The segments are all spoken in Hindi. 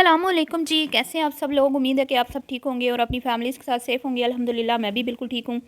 अस्सलामुअलैकुम जी, कैसे हैं आप सब लोग। उम्मीद है कि आप सब ठीक होंगे और अपनी फैमिलीज़ के साथ सेफ़ होंगे। अल्हम्दुलिल्लाह मैं भी बिल्कुल ठीक हूँ।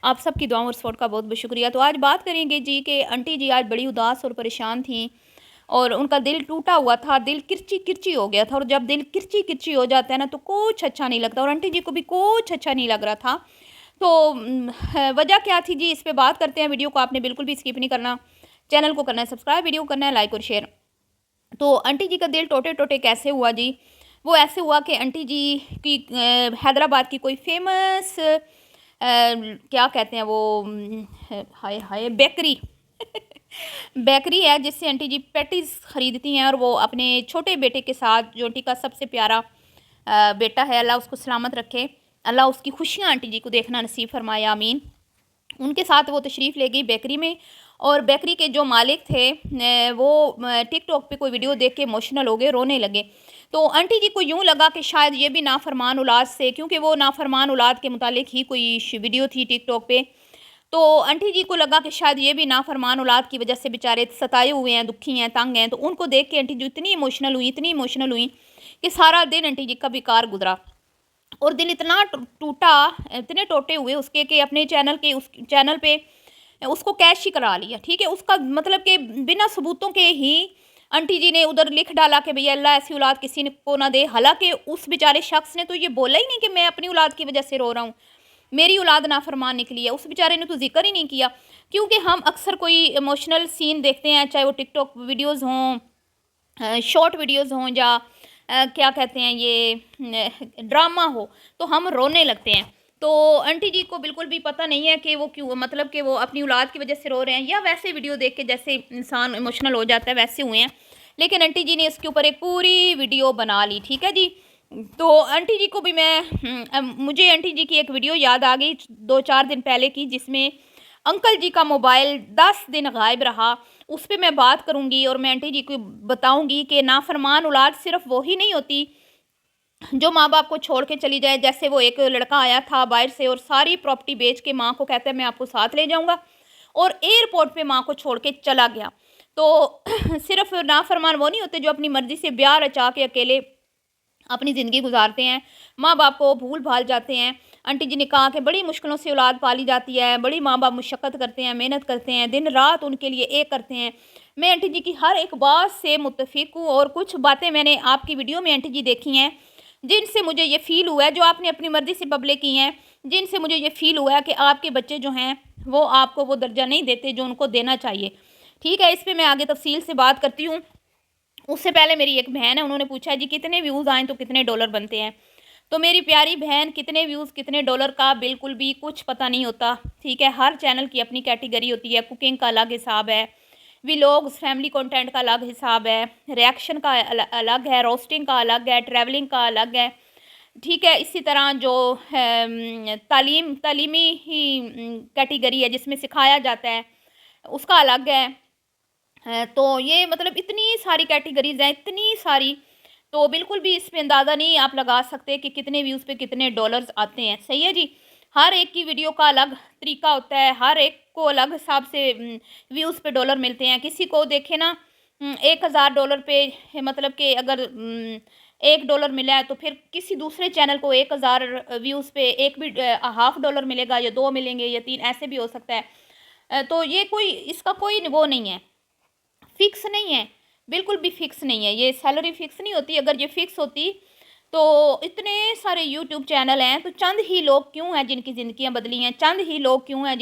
आप सब की दुआओं और सपोर्ट का बहुत बहुत शुक्रिया। तो आज बात करेंगे जी कि आंटी जी आज बड़ी उदास और परेशान थीं और उनका दिल टूटा हुआ था, दिल किरची-किरची हो गया था। और जब दिल किरची-किरची हो जाता है ना तो कुछ अच्छा नहीं लगता और आंटी जी को भी कुछ अच्छा नहीं लग रहा था। तो वजह क्या थी जी, इस पे बात करते हैं। वीडियो को आपने बिल्कुल भी स्किप नहीं करना, चैनल को करना है सब्सक्राइब, वीडियो को करना है लाइक और शेयर। तो आंटी जी का दिल टोटे-टोटे कैसे हुआ जी? वो ऐसे हुआ कि आंटी जी की हैदराबाद की कोई फ़ेमस क्या कहते हैं वो, हाय हाय बेकरी बेकरी है जिससे आंटी जी पैटीज़ ख़रीदती हैं और वो अपने छोटे बेटे के साथ, जो आंटी का सबसे प्यारा बेटा है, अल्लाह उसको सलामत रखे, अल्लाह उसकी खुशियाँ आंटी जी को देखना नसीब फरमाए, आमीन। उनके साथ वो तशरीफ़ ले गई बेकरी में और बेकरी के जो मालिक थे वो टिकटॉक पे कोई वीडियो देख के इमोशनल हो गए, रोने लगे। तो आंटी जी को यूँ लगा कि शायद ये भी नाफरमान औलाद से, क्योंकि वो नाफरमान औलाद के मुतालिक ही कोई वीडियो थी टिकटॉक पे। तो आंटी जी को लगा कि शायद ये भी नाफरमान औलाद की वजह से बेचारे सताए हुए हैं, दुखी हैं, तंग हैं। तो उनको देख के आंटी जी इतनी इमोशनल हुई कि सारा दिन आंटी जी का बेकार गुजरा और दिल इतना टूटा, इतने टोटे हुए उसके कि अपने उस चैनल पे उसको कैश ही करा लिया। ठीक है, उसका मतलब कि बिना सबूतों के ही आंटी जी ने उधर लिख डाला कि भैया अल्लाह ऐसी औलाद किसी ने को ना दे। हालांकि उस बेचारे शख्स ने तो ये बोला ही नहीं कि मैं अपनी औलाद की वजह से रो रहा हूँ, मेरी औलाद नाफरमान निकली है। उस बेचारे ने तो जिक्र ही नहीं किया। क्योंकि हम अक्सर कोई इमोशनल सीन देखते हैं, चाहे वो टिकटॉक वीडियोज़ हों, शॉर्ट वीडियोज़ हों या क्या कहते हैं ये ड्रामा हो, तो हम रोने लगते हैं। तो आंटी जी को बिल्कुल भी पता नहीं है कि वो क्यों, मतलब कि वो अपनी औलाद की वजह से रो रहे हैं या वैसे वीडियो देख के जैसे इंसान इमोशनल हो जाता है वैसे हुए हैं। लेकिन आंटी जी ने इसके ऊपर एक पूरी वीडियो बना ली। ठीक है जी। तो आंटी जी को भी मैं मुझे आंटी जी की एक वीडियो याद आ गई 2-4 दिन पहले की, जिसमें अंकल जी का मोबाइल 10 दिन गायब रहा। उस पे मैं बात करूँगी और मैं आंटी जी को बताऊँगी कि नाफरमान औलाद सिर्फ़ वो ही नहीं होती जो माँ-बाप को छोड़ के चली जाए। जैसे वो एक लड़का आया था बाहर से और सारी प्रॉपर्टी बेच के माँ को कहता है मैं आपको साथ ले जाऊँगा, और एयरपोर्ट पे माँ को छोड़ के चला गया। तो सिर्फ़ नाफरमान वो नहीं होते जो अपनी मर्ज़ी से ब्याह रचा के अकेले अपनी ज़िंदगी गुजारते हैं, माँ-बाप को भूल-भाल जाते हैं। आंटी जी ने कहा कि बड़ी मुश्किलों से औलाद पाली जाती है, बड़ी माँ-बाप मुशक्कत करते हैं, मेहनत करते हैं, दिन-रात उनके लिए एक करते हैं। मैं आंटी जी की हर एक बात से मुत्तफ़िक हूँ और कुछ बातें मैंने आपकी वीडियो में आंटी जी देखी हैं, जिनसे मुझे ये फ़ील हुआ है, जो आपने अपनी मर्ज़ी से पब्लिक की हैं, जिनसे मुझे ये फ़ील हुआ है कि आपके बच्चे जो हैं, वो आपको वो दर्जा नहीं देते जो उनको देना चाहिए। ठीक है, इस पे मैं आगे तफ़सील से बात करती हूँ। उससे पहले मेरी एक बहन है, उन्होंने पूछा जी कितने व्यूज़ आएँ तो कितने डॉलर बनते हैं। तो मेरी प्यारी बहन, कितने व्यूज़ कितने डॉलर का बिल्कुल भी कुछ पता नहीं होता। ठीक है, हर चैनल की अपनी कैटेगरी होती है। कुकिंग का अलग हिसाब है, व्लॉग्स फैमिली कंटेंट का अलग हिसाब है, रिएक्शन का अलग है, रोस्टिंग का अलग है, ट्रैवलिंग का अलग है। ठीक है, इसी तरह जो तालीमी ही कैटेगरी है जिसमें सिखाया जाता है, उसका अलग है। तो ये मतलब इतनी सारी कैटेगरीज़ हैं, इतनी सारी, तो बिल्कुल भी इसमें अंदाज़ा नहीं आप लगा सकते कि कितने व्यूज़ पे कितने डॉलर्स आते हैं। सही है जी। हर एक की वीडियो का अलग तरीका होता है, हर एक को अलग हिसाब से व्यूज़ पे डॉलर मिलते हैं। किसी को देखें ना, $1000 पे, मतलब कि अगर $1 मिला है तो फिर किसी दूसरे चैनल को 1000 व्यूज़ पे 1 भी हाफ़ डॉलर मिलेगा या 2 मिलेंगे या 3, ऐसे भी हो सकता है। तो ये कोई इसका कोई वो नहीं है, फिक्स नहीं है, बिल्कुल भी फिक्स नहीं है। ये सैलरी फिक्स नहीं होती। अगर ये फिक्स होती तो इतने सारे यूट्यूब चैनल हैं, तो चंद ही लोग क्यों हैं जिनकी ज़िंदगियाँ बदली हैं, चंद ही लोग क्यों हैं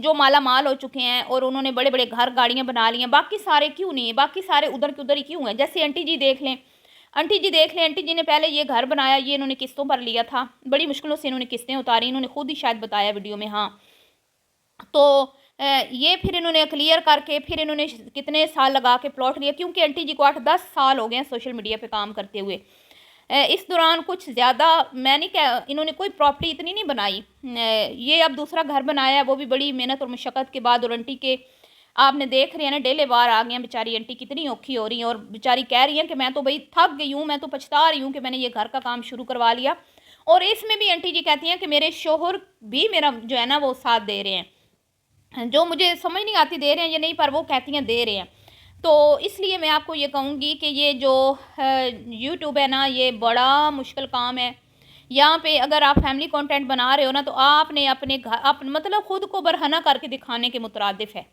जो माला-माल हो चुके हैं और उन्होंने बड़े-बड़े घर, गाड़ियाँ बना ली हैं, बाकी सारे क्यों नहीं है? बाकी सारे उधर के उधर ही क्यों हैं? जैसे आंटी जी देख लें, आंटी जी ने पहले ये घर बनाया, ये इन्होंने किस्तों पर लिया था, बड़ी मुश्किलों से इन्होंने किस्तें उतारी, इन्होंने खुद ही शायद बताया वीडियो में, हाँ। तो ये फिर इन्होंने क्लियर करके फिर इन्होंने कितने साल लगा के प्लॉट लिया, क्योंकि आंटी जी को 8-10 साल हो गए हैं सोशल मीडिया पे काम करते हुए। इस दौरान कुछ ज़्यादा मैं नहीं कह, इन्होंने कोई प्रॉपर्टी इतनी नहीं बनाई। ये अब दूसरा घर बनाया है, वो भी बड़ी मेहनत और मशक्क़त के बाद। और आंटी के आपने देख रहे हैं ना, डेले बार आ गए हैं बेचारी आंटी, कितनी औखी हो रही हैं और बेचारी कह रही हैं कि मैं तो भई थक गई हूँ, मैं तो पछता रही हूँ कि मैंने ये घर का काम शुरू करवा लिया। और इसमें भी आंटी जी कहती हैं कि मेरे शौहर भी मेरा जो है ना वो साथ दे रहे हैं। जो मुझे समझ नहीं आती दे रहे हैं या नहीं, पर वो कहती हैं दे रहे हैं। तो इसलिए मैं आपको ये कहूँगी कि ये जो यूट्यूब है ना, ये बड़ा मुश्किल काम है। यहाँ पे अगर आप फैमिली कंटेंट बना रहे हो ना, तो आपने अपने घर मतलब ख़ुद को बरहना करके दिखाने के मुतरादिफ है।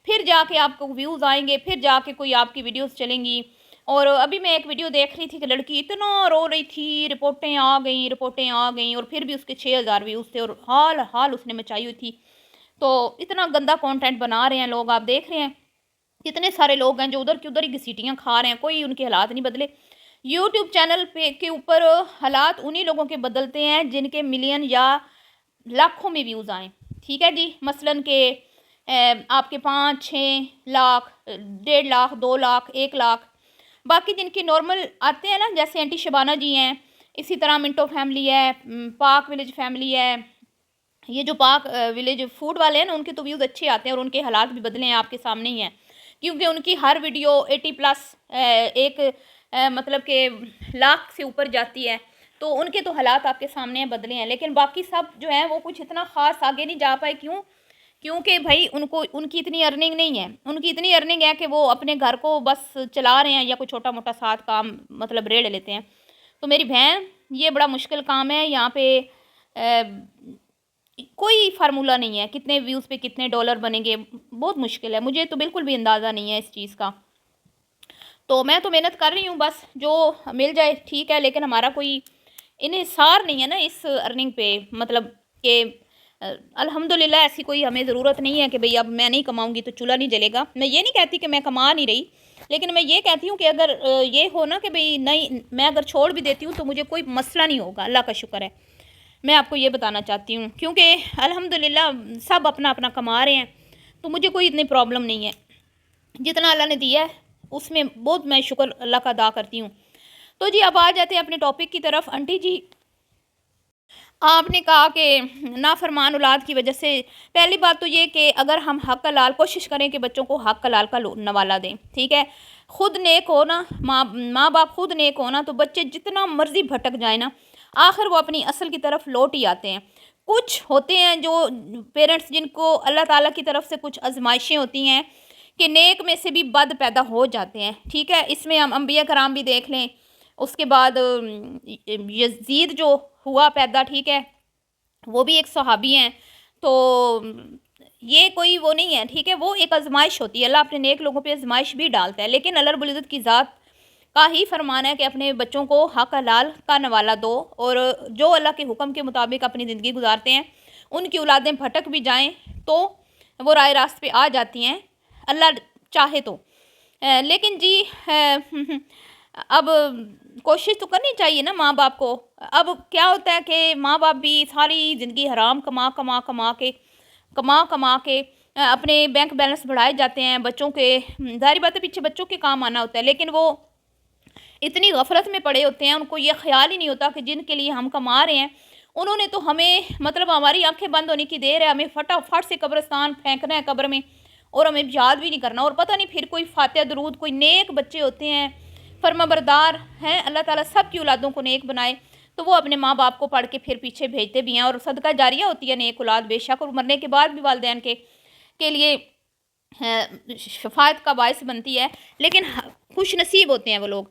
फिर जाके आपको व्यूज़ आएंगे, फिर जाके कोई आपकी वीडियोस चलेंगी। और अभी मैं एक वीडियो देख रही थी कि लड़की इतना रो रही थी, रिपोर्टें आ गई और फिर भी उसके 6000 व्यूज़ थे और हाल हाल उसने मचाई हुई थी। तो इतना गंदा कंटेंट बना रहे हैं लोग, आप देख रहे हैं कितने सारे लोग हैं जो उधर की उधर ही घसीटियाँ खा रहे हैं, कोई उनके हालात नहीं बदले। यूट्यूब चैनल पे के ऊपर हालात उन्हीं लोगों के बदलते हैं जिनके मिलियन या लाखों में व्यूज़ आएँ। ठीक है जी, मसलन के आपके 5-6 लाख, 1.5 लाख, 2 लाख, 1 लाख। बाकी जिनके नॉर्मल आते हैं ना, जैसे आंटी शबाना जी हैं, इसी तरह मिंटो फैमिली है, पाक विलेज फैमिली है, ये जो पाक विलेज फूड वाले हैं ना, उनके तो व्यूज़ अच्छे आते हैं और उनके हालात भी बदले हैं, आपके सामने ही हैं। क्योंकि उनकी हर वीडियो 80+ एक मतलब के लाख से ऊपर जाती है, तो उनके तो हालात आपके सामने बदले हैं। लेकिन बाकी सब जो है वो कुछ इतना ख़ास आगे नहीं जा पाए। क्यों? क्योंकि भाई उनकी इतनी अर्निंग नहीं है। उनकी इतनी अर्निंग है कि वो अपने घर को बस चला रहे हैं या कोई छोटा मोटा साथ काम मतलब रेड़ लेते हैं। तो मेरी बहन, ये बड़ा मुश्किल काम है। यहाँ पे कोई फार्मूला नहीं है, कितने व्यूज़ पे कितने डॉलर बनेंगे, बहुत मुश्किल है। मुझे तो बिल्कुल भी अंदाज़ा नहीं है इस चीज़ का। तो मैं तो मेहनत कर रही हूँ, बस जो मिल जाए ठीक है। लेकिन हमारा कोई इन्हिसार नहीं है ना इस अर्निंग पे, मतलब कि अल्हम्दुलिल्लाह ऐसी कोई हमें ज़रूरत नहीं है कि भाई अब मैं नहीं कमाऊँगी तो चूल्हा नहीं जलेगा। मैं ये नहीं कहती कि मैं कमा नहीं रही, लेकिन मैं ये कहती हूँ कि अगर ये हो ना कि भाई नहीं, मैं अगर छोड़ भी देती हूँ तो मुझे कोई मसला नहीं होगा, अल्लाह का शुक्र है। मैं आपको ये बताना चाहती हूँ, क्योंकि अल्हम्दुलिल्लाह सब अपना अपना कमा रहे हैं, तो मुझे कोई इतनी प्रॉब्लम नहीं है। जितना अल्लाह ने दिया है उसमें बहुत मैं शुक्र अल्लाह का अदा करती हूँ। तो जी अब आ जाते हैं अपने टॉपिक की तरफ। आंटी जी, आपने कहा कि नाफरमान औलाद की वजह से, पहली बात तो ये कि अगर हम हक हलाल कोशिश करें कि बच्चों को हक हलाल का नवाला दें, ठीक है। खुद नेक हो ना, माँ बाप खुद नेक हो ना, तो बच्चे जितना मर्जी भटक जाए ना, आखिर वो अपनी असल की तरफ लौट ही आते हैं। कुछ होते हैं जो पेरेंट्स, जिनको अल्लाह ताला की तरफ से कुछ आजमाइशें होती हैं कि नेक में से भी बद पैदा हो जाते हैं, ठीक है। इसमें हम अम्बिया कराम भी देख लें, उसके बाद यजीद जो हुआ पैदा, ठीक है, वो भी एक सहाबी हैं। तो ये कोई वो नहीं है, ठीक है, वो एक आजमाइश होती है। अल्लाह अपने नेक लोगों पे आजमाइश भी डालता है, लेकिन अल्लाह रब्बुल इज़्ज़त की ज़ात का ही फरमान है कि अपने बच्चों को हक हलाल का नवाला दो, और जो अल्लाह के हुक्म के मुताबिक अपनी ज़िंदगी गुजारते हैं, उनकी औलादें भटक भी जाएं तो वो राह रास्त पे आ जाती हैं, अल्लाह चाहे तो। लेकिन जी अब कोशिश तो करनी चाहिए ना माँ बाप को। अब क्या होता है कि माँ बाप भी सारी ज़िंदगी हराम कमा कमा के अपने बैंक बैलेंस बढ़ाए जाते हैं बच्चों के। ज़ाहिर बात है पीछे बच्चों के काम आना होता है, लेकिन वो इतनी गफलत में पड़े होते हैं, उनको ये ख्याल ही नहीं होता कि जिनके लिए हम कमा रहे हैं उन्होंने तो हमें, मतलब हमारी आंखें बंद होने की देर है, हमें फटाफट से कब्रिस्तान फेंकना है कब्र में, और हमें याद भी नहीं करना। और पता नहीं फिर कोई फातिहा दरूद, कोई नेक बच्चे होते हैं, फर्माबरदार हैं, अल्लाह ताला सब की औलादों को नेक बनाए, तो वो अपने माँ बाप को पढ़ के फिर पीछे भेजते भी हैं, और सदका जारिया होती है नेक औलाद बेशक, और मरने के बाद भी वालिदैन के लिए शफात का बायस बनती है। लेकिन खुश नसीब होते हैं वो लोग,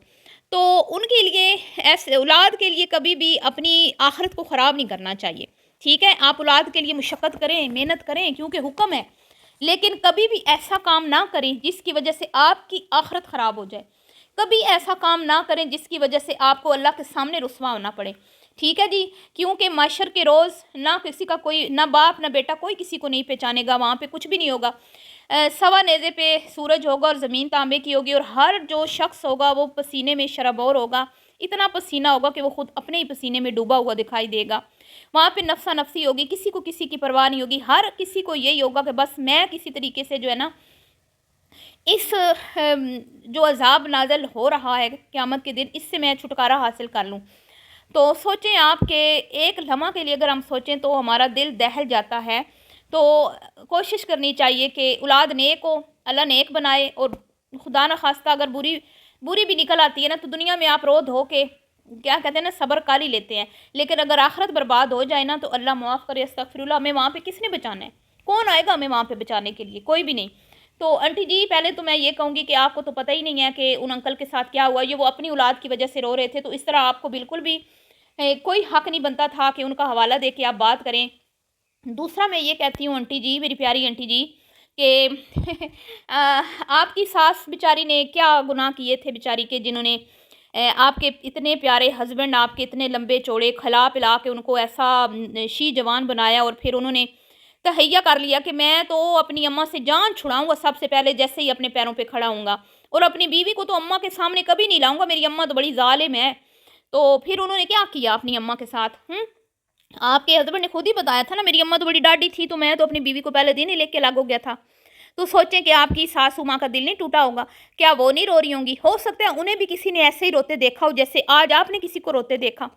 तो उनके लिए, ऐसे औलाद के लिए कभी भी अपनी आखिरत को ख़राब नहीं करना चाहिए, ठीक है। आप औलाद के लिए मुशक्क़त करें, मेहनत करें, क्योंकि हुक्म है, लेकिन कभी भी ऐसा काम ना करें जिसकी वजह से आपकी आखिरत ख़राब हो जाए। कभी ऐसा काम ना करें जिसकी वजह से आपको अल्लाह के सामने रुस्वा होना पड़े, ठीक है जी। क्योंकि माशर के रोज़ ना किसी का कोई, ना बाप ना बेटा, कोई किसी को नहीं पहचानेगा, वहाँ पे कुछ भी नहीं होगा। सवा नेज़े पे सूरज होगा और ज़मीन तांबे की होगी, और हर जो शख्स होगा वो पसीने में शराबोर होगा। इतना पसीना होगा कि वो खुद अपने ही पसीने में डूबा हुआ दिखाई देगा। वहाँ पे नफ्सा नफ्सी होगी, किसी को किसी की परवाह नहीं होगी। हर किसी को यही होगा कि बस मैं किसी तरीके से जो है ना, इस जो अज़ाब नाज़िल हो रहा है क़यामत के दिन, इससे मैं छुटकारा हासिल कर लूँ। तो सोचें आप कि एक लम्हा के लिए अगर हम सोचें तो हमारा दिल दहल जाता है। तो कोशिश करनी चाहिए कि औलाद नेक हो, अल्लाह नेक बनाए, और खुदा न खास्ता अगर बुरी भी निकल आती है ना, तो दुनिया में आप रो धो के, क्या कहते हैं ना, सब्र कर ही लेते हैं। लेकिन अगर आखिरत बर्बाद हो जाए ना, तो अल्लाह माफ़ करे, अस्तगफिरुल्लाह, हमें वहाँ पे किसने बचाना है? कौन आएगा हमें वहाँ पे बचाने के लिए? कोई भी नहीं। तो आंटी जी पहले तो मैं ये कहूँगी कि आपको तो पता ही नहीं है कि उन अंकल के साथ क्या हुआ, ये वो अपनी औलाद की वजह से रो रहे थे, तो इस तरह आपको बिल्कुल भी कोई हक नहीं बनता था कि उनका हवाला दे के आप बात करें। दूसरा मैं ये कहती हूँ आंटी जी, मेरी प्यारी आंटी जी, कि आपकी सास बेचारी ने क्या गुनाह किए थे बेचारी के, जिन्होंने आपके इतने प्यारे हस्बैंड, आपके इतने लंबे चौड़े खिला पिला के उनको ऐसा शी जवान बनाया, और फिर उन्होंने तहैया कर लिया कि मैं तो अपनी अम्मा से जान छुड़ाऊंगा सबसे पहले जैसे ही अपने पैरों पे खड़ा हूँगा, और अपनी बीवी को तो अम्मा के सामने कभी नहीं लाऊंगा, मेरी अम्मा तो बड़ी जालिम है। तो फिर उन्होंने क्या किया अपनी अम्मा के साथ? आपके हस्बैंड ने खुद ही बताया था ना, मेरी अम्मा तो बड़ी डाढ़ी थी, तो मैं तो अपनी बीवी को पहले दिन ही लेके अलग हो गया था। तो सोचें कि आपकी सासू माँ का दिल नहीं टूटा होगा, क्या वो नहीं रो रही होंगी? हो सकता है उन्हें भी किसी ने ऐसे ही रोते देखा हो जैसे आज आपने किसी को रोते देखा,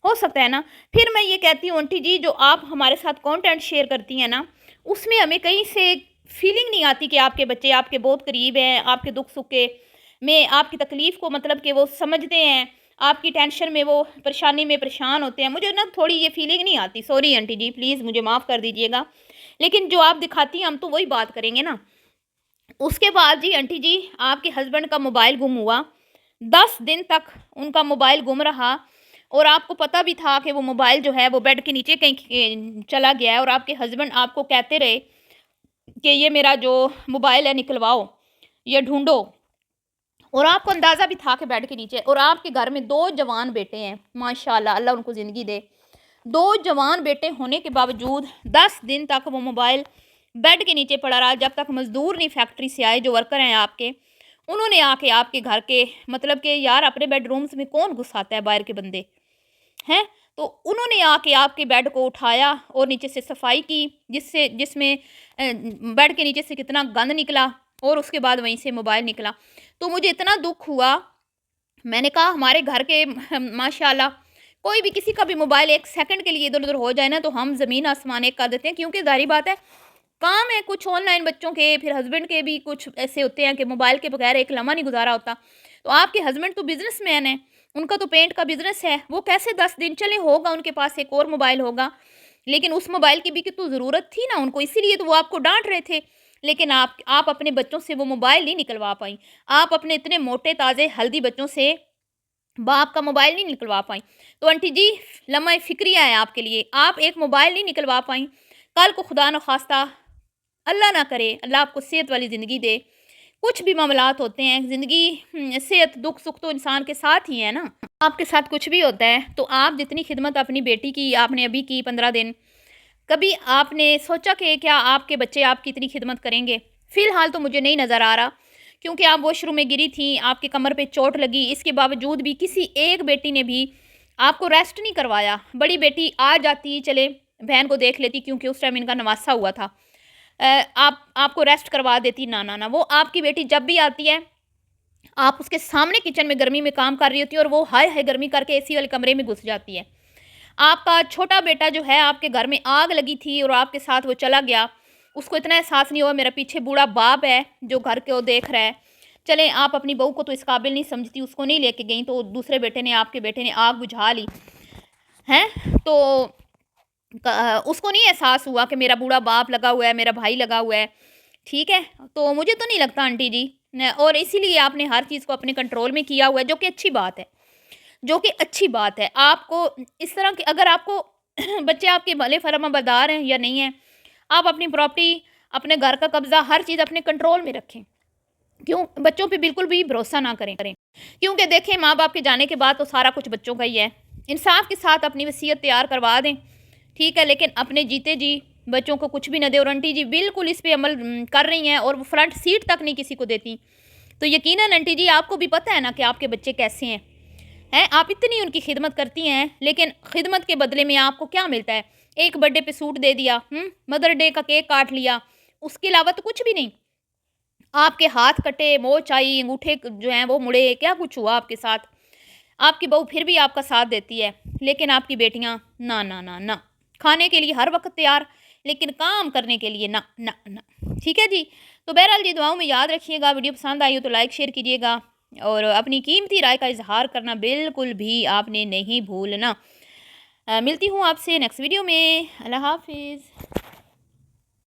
हो सकता है ना। फिर मैं ये कहती हूँ आंटी जी, जो आप हमारे साथ कंटेंट शेयर करती हैं ना, उसमें हमें कहीं से फीलिंग नहीं आती कि आपके बच्चे आपके बहुत करीब हैं, आपके दुख सुख के में आपकी तकलीफ़ को मतलब कि वो समझते हैं, आपकी टेंशन में वो परेशानी में परेशान होते हैं। मुझे ना थोड़ी ये फीलिंग नहीं आती, सॉरी आंटी जी, प्लीज़ मुझे माफ़ कर दीजिएगा। लेकिन जो आप दिखाती हैं हम तो वही बात करेंगे ना। उसके बाद जी आंटी जी, आपके हस्बैंड का मोबाइल गुम हुआ, 10 दिन तक उनका मोबाइल गुम रहा, और आपको पता भी था कि वो मोबाइल जो है वो बेड के नीचे कहीं चला गया है, और आपके हस्बैंड आपको कहते रहे कि ये मेरा जो मोबाइल है निकलवाओ, ये ढूंढो, और आपको अंदाज़ा भी था कि बेड के नीचे। और आपके घर में 2 जवान बेटे हैं, माशाल्लाह, अल्लाह उनको ज़िंदगी दे। 2 जवान बेटे होने के बावजूद 10 दिन तक वो मोबाइल बेड के नीचे पड़ा रहा, जब तक मज़दूर नहीं फैक्ट्री से आए, जो वर्कर हैं आपके, उन्होंने आके आपके घर के मतलब कि यार अपने बेडरूम्स में कौन घुसाता है बाहर के बंदे, हैं? तो उन्होंने आके आपके बेड को उठाया और नीचे से सफाई की, जिसमें बेड के नीचे से कितना गंद निकला, और उसके बाद वहीं से मोबाइल निकला। तो मुझे इतना दुख हुआ, मैंने कहा हमारे घर के माशाल्लाह कोई भी किसी का भी मोबाइल 1 सेकंड के लिए इधर-उधर हो जाए ना, तो हम ज़मीन आसमान एक कर देते हैं, क्योंकि ज़ाहिर बात है काम है कुछ ऑनलाइन, बच्चों के, फिर हस्बैंड के भी कुछ ऐसे होते हैं कि मोबाइल के बगैर एक लम्हा नहीं गुजारा होता। तो आपके हस्बैंड तो बिजनेसमैन है, उनका तो पेंट का बिजनेस है, वो कैसे 10 दिन चले, होगा उनके पास एक और मोबाइल होगा, लेकिन उस मोबाइल की भी तो ज़रूरत थी ना उनको, इसीलिए तो वो आपको डांट रहे थे। लेकिन आप अपने बच्चों से वो मोबाइल नहीं निकलवा पाई, आप अपने इतने मोटे ताज़े हेल्दी बच्चों से बाप का मोबाइल नहीं निकलवा पाई। तो आंटी जी, लम्हा फ़िक्रिया है आपके लिए, आप एक मोबाइल नहीं निकलवा पाई, कल को खुदा न खास्ता, अल्लाह ना करे, अल्लाह आपको सेहत वाली ज़िंदगी दे, कुछ भी मामलात होते हैं ज़िंदगी, सेहत दुख सुख तो इंसान के साथ ही है ना, आपके साथ कुछ भी होता है। तो आप जितनी खिदमत अपनी बेटी की आपने अभी की 15 दिन, कभी आपने सोचा कि क्या आपके बच्चे आपकी इतनी खिदमत करेंगे? फ़िलहाल तो मुझे नहीं नज़र आ रहा, क्योंकि आप वॉशरूम में गिरी थी, आपकी कमर पे चोट लगी, इसके बावजूद भी किसी एक बेटी ने भी आपको रेस्ट नहीं करवाया। बड़ी बेटी आ जाती, चले बहन को देख लेती, क्योंकि उस टाइम इनका नवासा हुआ था, आपको रेस्ट करवा देती, ना ना ना, वो आपकी बेटी जब भी आती है, आप उसके सामने किचन में गर्मी में काम कर रही होती है, और वो हाय हाय गर्मी करके एसी वाले कमरे में घुस जाती है। आपका छोटा बेटा जो है, आपके घर में आग लगी थी और आपके साथ वो चला गया, उसको इतना एहसास नहीं हुआ मेरा पीछे बूढ़ा बाप है जो घर को देख रहा है। चले आप अपनी बहू को तो इस काबिल नहीं समझती, उसको नहीं लेके गई, तो दूसरे बेटे ने, आपके बेटे ने आग बुझा ली हैं। तो उसको नहीं एहसास हुआ कि मेरा बूढ़ा बाप लगा हुआ है, मेरा भाई लगा हुआ है, ठीक है। तो मुझे तो नहीं लगता आंटी जी और इसीलिए आपने हर चीज़ को अपने कंट्रोल में किया हुआ है, जो कि अच्छी बात है, जो कि अच्छी बात है। आपको इस तरह की, अगर आपको बच्चे आपके भले फर्माबरदार हैं या नहीं है, आप अपनी प्रॉपर्टी, अपने घर का कब्ज़ा, हर चीज़ अपने कंट्रोल में रखें। क्यों बच्चों पे बिल्कुल भी भरोसा ना करें, क्योंकि देखें माँ बाप के जाने के बाद तो सारा कुछ बच्चों का ही है। इंसाफ के साथ अपनी वसीयत तैयार करवा दें, ठीक है, लेकिन अपने जीते जी बच्चों को कुछ भी न दे। और आंटी जी बिल्कुल इस पे अमल कर रही हैं, और वो फ्रंट सीट तक नहीं किसी को देती। तो यकीनन आंटी जी आपको भी पता है ना कि आपके बच्चे कैसे हैं, आप इतनी उनकी खिदमत करती हैं, लेकिन खिदमत के बदले में आपको क्या मिलता है? एक बर्थडे पे सूट दे दिया, मदर डे का केक काट लिया, उसके अलावा तो कुछ भी नहीं। आपके हाथ कटे, मोच आई, अंगूठे जो हैं वो मुड़े, क्या कुछ हुआ आपके साथ? आपकी बहू फिर भी आपका साथ देती है, लेकिन आपकी बेटियां ना ना ना ना, खाने के लिए हर वक्त तैयार, लेकिन काम करने के लिए ना ना ना। ठीक है जी। तो बहरहाल जी, दुआओं में याद रखिएगा। वीडियो पसंद आई हो तो लाइक शेयर कीजिएगा, और अपनी कीमती राय का इजहार करना बिल्कुल भी आपने नहीं भूलना। मिलती हूँ आपसे नेक्स्ट वीडियो में। अल्लाह हाफिज़।